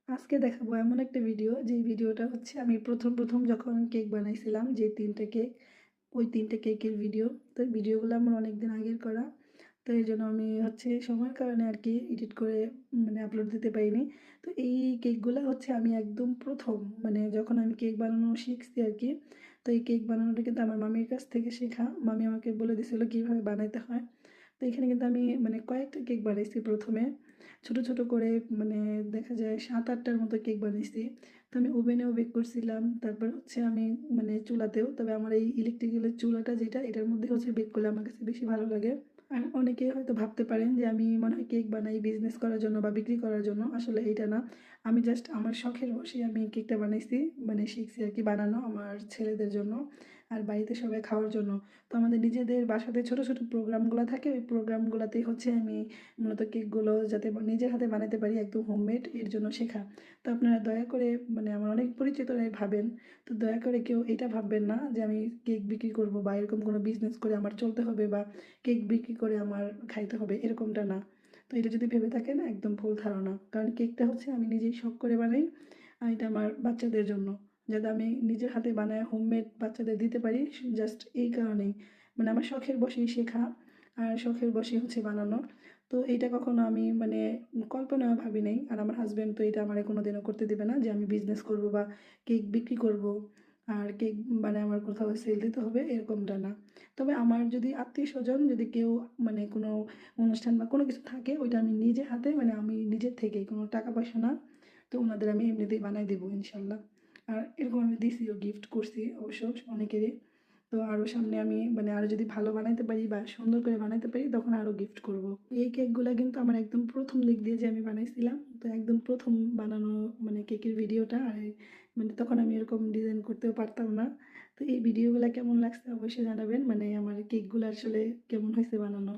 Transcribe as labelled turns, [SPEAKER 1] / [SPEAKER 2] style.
[SPEAKER 1] আজকে দেখাবো এমন একটা ভিডিও, যে ভিডিওটা হচ্ছে আমি প্রথম যখন কেক বানাইছিলাম, যে ৩টা কেক, ওই ৩টা কেকের ভিডিও। তো ভিডিওগুলো আমার অনেকদিন আগের করা। তো এইজন্য আমি হচ্ছে সময়ের কারণে আরকি এডিট করে মানে আপলোড দিতে পারিনি। তো এই কেকগুলা হচ্ছে আমি একদম ১ম মানে যখন আমি কেক বানানো শিখছি আরকি। তো এই কেক বানানোটা কিন্তু আমার মামির কাছ থেকে শেখা। মামি আমাকে বলে দিছিল কিভাবে বানাইতে হয়। তো এখানে কিন্তু আমি মানে কয়েকটা কেক বানাইছি ১ম এ। ছোট করে মানে দেখা যায় ৭-৮টার মতো কেক বানাইছি। তো আমি ওভেনেও বেক করছিলাম। তারপর হচ্ছে আমি মানে চুলাতেও। তবে আমার এই ইলেকট্রিক্যালের চুলাটা যেটা, এটার মধ্যে হচ্ছে বেক করলে আমার কাছে বেশি ভালো লাগে। আর অনেকে হয়তো ভাবতে পারেন যে আমি মনে হয় কেক বানাই বিজনেস করার জন্য বা বিক্রি করার জন্য। আসলে এইটা না। আমি জাস্ট আমার শখের বশেই আমি কেকটা বানাইছি। মানে শিখছি আরকি বানানো আমার ছেলেদের জন্য। আর বাড়িতে সবাই খাওয়ার জন্য। তো আমাদের নিজেদের বাসাতে ছোট প্রোগ্রামগুলা থাকে। ওই প্রোগ্রামগুলাতেই হচ্ছে আমি মূলত কেকগুলো যাতে নিজের হাতে বানাতে পারি, একদম হোমমেড, এর জন্য শেখা। তো আপনারা দয়া করে মানে আমার অনেক পরিচিতরাই ভাবেন। তো দয়া করে কেউ এটা ভাববেন না যে আমি কেক বিক্রি করব বা এরকম কোনো বিজনেস করে আমার চলতে হবে বা কেক বিক্রি করে আমার খাইতে হবে, এরকমটা না। তো এটা যদি ভেবে থাকেন, একদম ভুল ধারণা। কারণ কেকটা হচ্ছে আমি নিজেই শখ করে বানাই। আর এটা আমার বাচ্চাদের জন্য। যাতে আমি নিজের হাতে বানায় হোমমেড বাচ্চাদের দিতে পারি, জাস্ট এই কারণেই। মানে আমার শখের বশেই শেখা আর শখের বশেই হচ্ছে বানানো। তো এইটা কখনো আমি মানে কল্পনাও ভাবি নাই। আর আমার হাসব্যান্ড তো এটা আমারে কোনোদিনও করতে দিবে না যে আমি বিজনেস করব বা কেক বিক্রি করব। আর কেক বানায় আমার কোথাও সেল দিতে হবে, এরকমটা না। তবে আমার যদি আত্মীয়স্বজন যদি কেউ মানে কোনো অনুষ্ঠান বা কোনো কিছু থাকে, ওইটা আমি নিজে হাতে মানে আমি নিজের থেকেই, কোনো টাকা পয়সা না। তো ওনাদের আমি এমনিতেই বানায় দেবো ইনশাল্লাহ। আর এরকম আমি দিছিও, গিফট করছি অবশ্য অনেকেরই। তো আরও সামনে আমি মানে আরও যদি ভালো বানাইতে পারি বা সুন্দর করে বানাইতে পারি, তখন আরও গিফট করব। এই কেকগুলা কিন্তু আমার একদম ১ম দিক দিয়ে যে আমি বানাইছিলাম, তো একদম ১ম বানানো মানে কেকের ভিডিওটা। আর মানে তখন আমি এরকম ডিজাইন করতেও পারতাম না। তো এই ভিডিওগুলা কেমন লাগছে অবশ্যই জানাবেন। মানে আমার কেকগুলো আসলে কেমন হয়েছে বানানো।